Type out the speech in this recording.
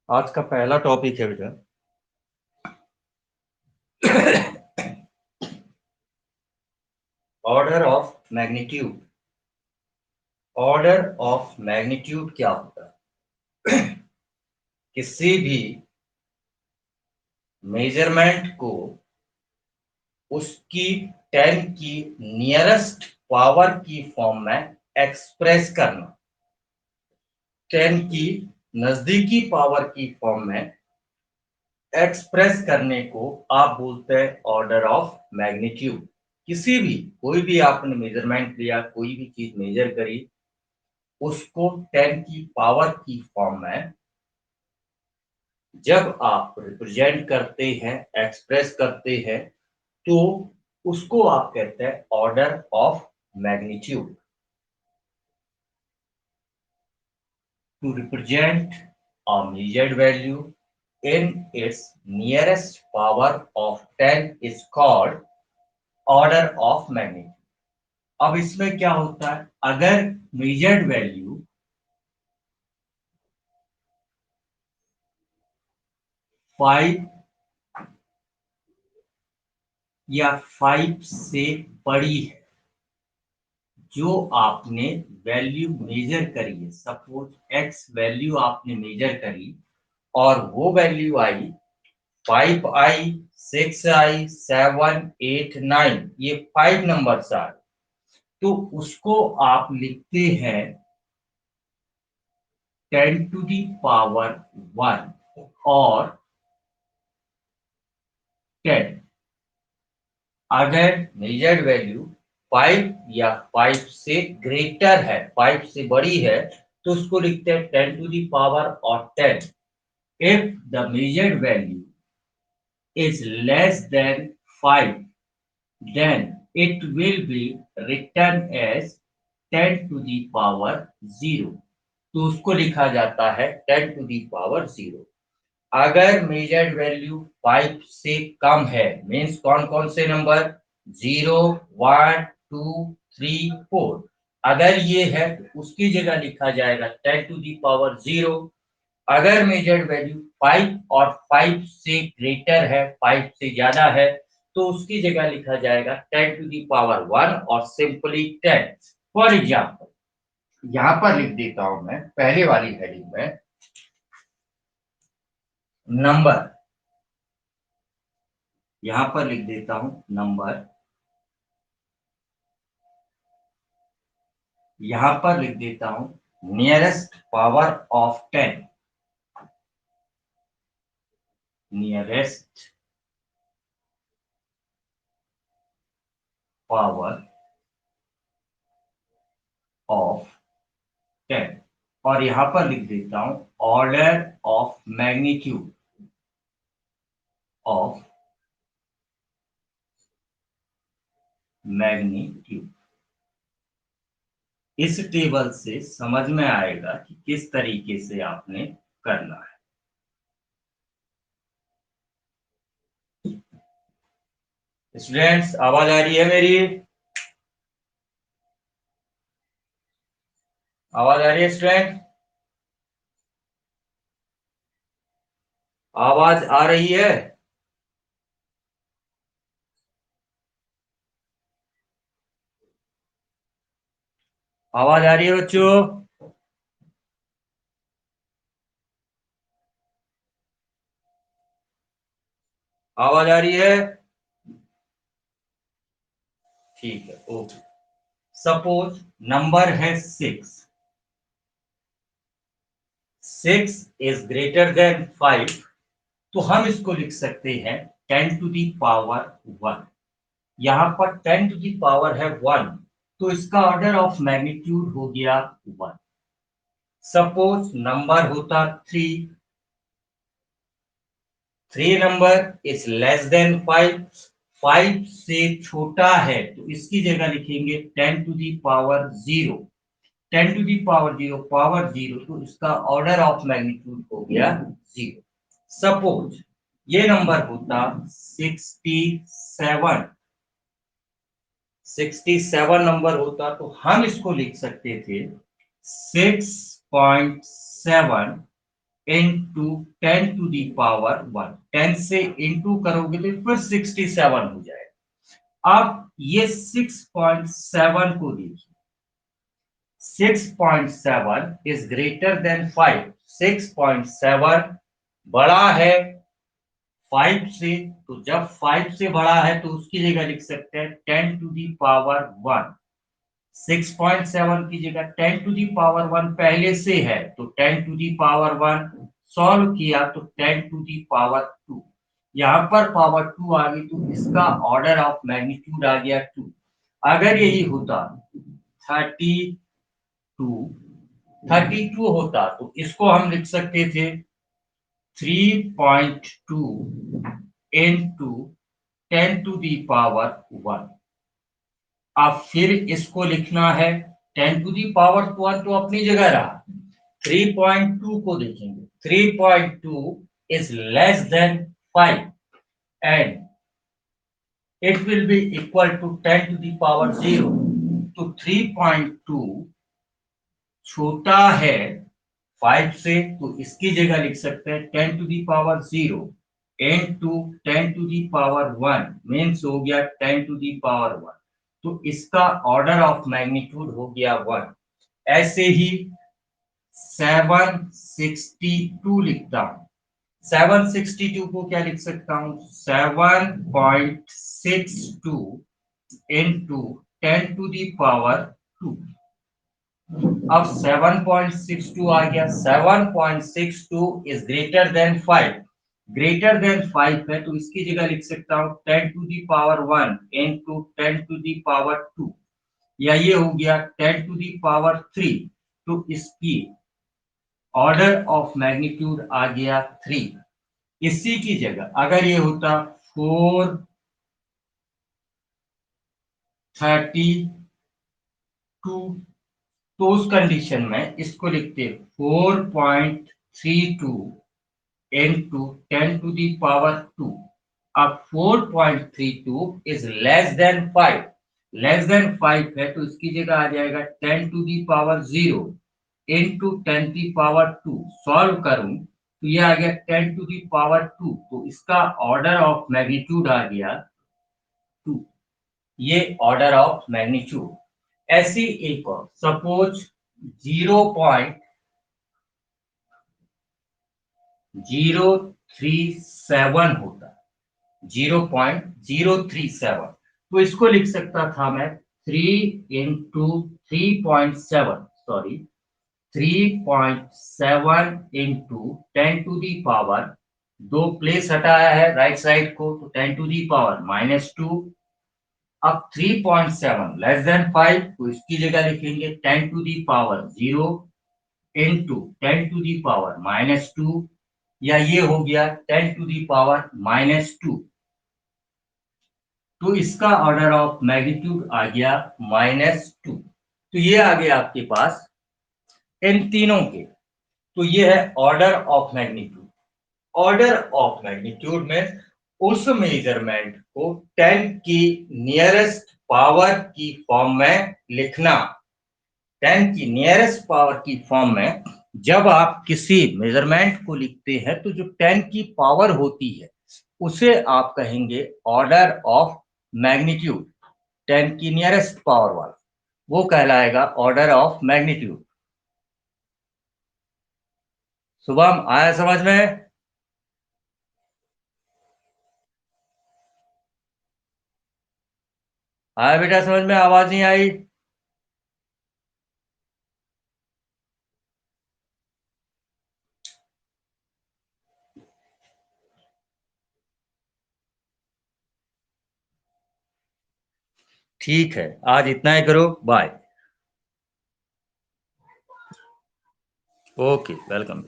आज का पहला टॉपिक है बेटा order of magnitude. Order of magnitude क्या होता है? किसी भी मेजरमेंट को उसकी 10 की नियरेस्ट पावर की फॉर्म में एक्सप्रेस करना, 10 की नजदीकी पावर की फॉर्म में एक्सप्रेस करने को आप बोलते हैं ऑर्डर ऑफ मैग्नीट्यूड। किसी भी कोई भी आपने मेजरमेंट लिया, कोई भी चीज मेजर करी, उसको 10 की पावर की फॉर्म में जब आप रिप्रेजेंट करते हैं, एक्सप्रेस करते हैं, तो उसको आप कहते हैं order of magnitude. To represent a measured value in its nearest power of 10 is called order of magnitude। अब इसमें क्या होता है, अगर मेजर्ड वैल्यू 5 या 5 से बड़ी है, जो आपने वैल्यू मेजर करी है, सपोज एक्स वैल्यू आपने मेजर करी और वो वैल्यू आई 5 आई, 6 आई, 7, 8, 9, ये 5 नंबर्स आए, तो उसको आप लिखते हैं 10 टू दी पावर 1 और 10। अगर मेजर्ड वैल्यू 5 या 5 से ग्रेटर है, 5 से बड़ी है, तो उसको लिखते हैं 10 टू दी पावर और 10। If the measured value is less than 5, then it will be written as 10 to the power 0। तो उसको लिखा जाता है 10 टू दी पावर 0। अगर मेजर्ड वैल्यू 5 से कम है, मीन्स कौन कौन से नंबर, 0, 1, 2, 3, 4, अगर ये है तो उसकी जगह लिखा जाएगा 10 टू दी पावर 0। अगर मेजर्ड वैल्यू 5 और 5 से ग्रेटर है, 5 से ज्यादा है, तो उसकी जगह लिखा जाएगा 10 टू दी पावर 1 और सिंपली 10। फॉर एग्जाम्पल यहां पर लिख देता हूं मैं पहले वाली हेडिंग में नंबर, यहां पर लिख देता हूं नंबर, यहां पर लिख देता हूं nearest power of 10, nearest power of 10, और यहां पर लिख देता हूं order of magnitude of magnitude. इस टेबल से समझ में आएगा कि किस तरीके से आपने करना है। स्टूडेंट्स आवाज आ रही है मेरी? आवाज आ रही है स्टूडेंट? आवाज आ रही है? आवाज आ रही है बच्चों? आवाज आ रही है? ठीक है, ओके। सपोज नंबर है 6, 6 इज ग्रेटर देन 5, तो हम इसको लिख सकते हैं 10 टू दी पावर 1। यहां पर 10 टू दी पावर है 1, तो इसका ऑर्डर ऑफ मैग्नीट्यूड हो गया 1। सपोज नंबर होता 3, 3 नंबर इज लेस देन 5, 5 से छोटा है, तो इसकी जगह लिखेंगे 10 to the power 0। 10 to the power 0 power 0, तो इसका ऑर्डर ऑफ मैग्नीट्यूड हो गया 0। सपोज ये नंबर होता 67, 67 नंबर होता, तो हम इसको लिख सकते थे 6.7 इंटू 10⁻1। 10 से इंटू करोगे तो फिर 67 हो जाएगा। अब ये 6.7 को देखिए, 6.7 इज ग्रेटर देन 5। 6.7 बड़ा है 5 से, तो जब 5 से बड़ा है तो उसकी जगह लिख सकते हैं 10⁻1। 6.7 की जगह 10⁻1 पहले से है तो 10⁻1 सॉल्व किया तो 10⁻2। यहां पर पावर 2 आ गई तो इसका ऑर्डर ऑफ मैग्नीट्यूड आ गया 2। अगर यही होता 32 32 होता तो इसको हम लिख सकते थे 3.2 इंटू 10⁻1। अब फिर इसको लिखना है 10⁻1 तो अपनी जगह रहा। 3.2 को देखेंगे, 3.2 is less than 5 and it will be equal to 10⁻0। तो 3.2 छोटा है 5 से, तो इसकी जगह लिख सकते हैं 10⁻0 इंटू 10⁻1 मीन्स हो गया 10⁻1। तो इसका ऑर्डर ऑफ मैग्नीट्यूड हो गया 1। ऐसे ही 762 लिखता हूं। 762 को क्या लिख सकता हूं, 7.62 इंटू 10⁻2। अब 7.62 आ गया। 7.62 is greater than 5। Greater than 5 है तो इसकी जगह लिख सकता हूं 10⁻1 इंटू 10⁻2, या ये हो गया 10⁻3। तो इसकी ऑर्डर ऑफ मैग्नीट्यूड आ गया 3। इसी की जगह अगर ये होता 432, तो उस कंडीशन में इसको लिखते 4.32 इंटू 10⁻2। अब 4.32 is less than 5। Less than 5 है तो इसकी जगह आ जाएगा 10⁻0 इंटू 10⁻2। सॉल्व करूं तो ये आ गया 10⁻2। तो इसका ऑर्डर ऑफ मैग्नीट्यूड आ गया 2। ये ऑर्डर ऑफ मैग्नीट्यूड। ऐसी एक और सपोज 0.037 होता, 0.037, तो इसको लिख सकता था मैं 3 इंटू 3.7, सॉरी 3.7 इंटू 10⁻, दो प्लेस हटाया है राइट साइड को तो 10⁻⁻2। अब 3.7 लेस देन 5 तो इसकी जगह लिखेंगे 10⁻0 इंटू 10⁻2, या ये हो गया 10⁻2। तो इसका ऑर्डर ऑफ मैग्नीट्यूड आ गया -2। तो ये आ गया आपके पास इन तीनों के। तो ये है order of magnitude. Order of magnitude में उस मेजरमेंट को 10 की नियरेस्ट पावर की फॉर्म में लिखना। 10 की नियरेस्ट पावर की फॉर्म में जब आप किसी मेजरमेंट को लिखते हैं तो जो 10 की पावर होती है उसे आप कहेंगे ऑर्डर ऑफ मैग्नीट्यूड। 10 की नियरेस्ट पावर वाला वो कहलाएगा ऑर्डर ऑफ मैग्नीट्यूड। शुभम आया समझ में? आया बेटा समझ में? आवाज नहीं आई? ठीक है, आज इतना ही करो। बाय। Okay, welcome.